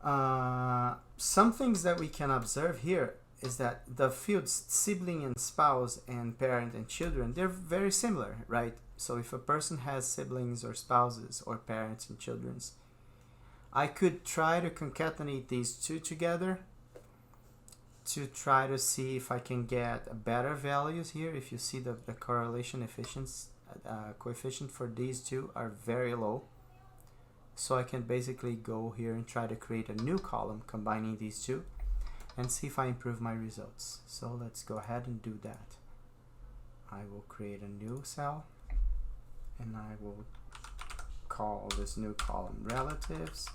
Some things that we can observe here is that the fields sibling and spouse and parent and children, they're very similar, right? So if a person has siblings or spouses or parents and children's, I could try to concatenate these two together to try to see if I can get better values here. If you see the correlation coefficient for these two are very low. So I can basically go here and try to create a new column combining these two and see if I improve my results. So let's go ahead and do that. I will create a new cell and I will call this new column relatives.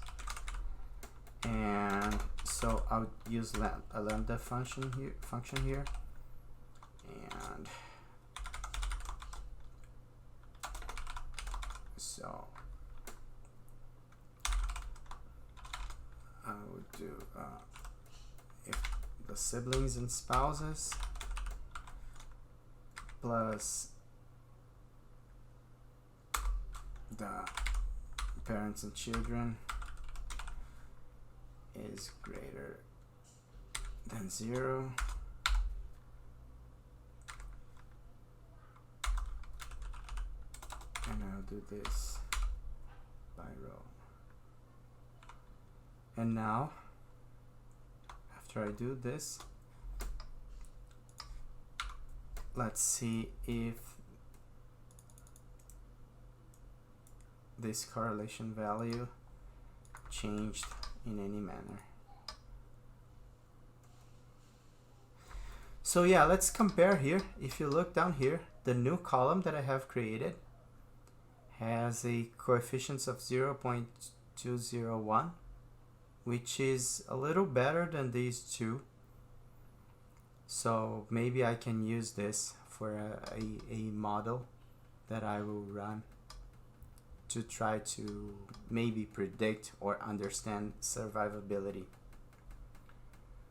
And so I'll use a lambda function here, and so I would do if the siblings and spouses plus the parents and children is greater than 0, and I'll do this by row. And now, after I do this, let's see if this correlation value changed in any manner. So yeah, let's compare here. If you look down here, the new column that I have created has a coefficient of 0.201, which is a little better than these two. So maybe I can use this for a model that I will run to try to maybe predict or understand survivability.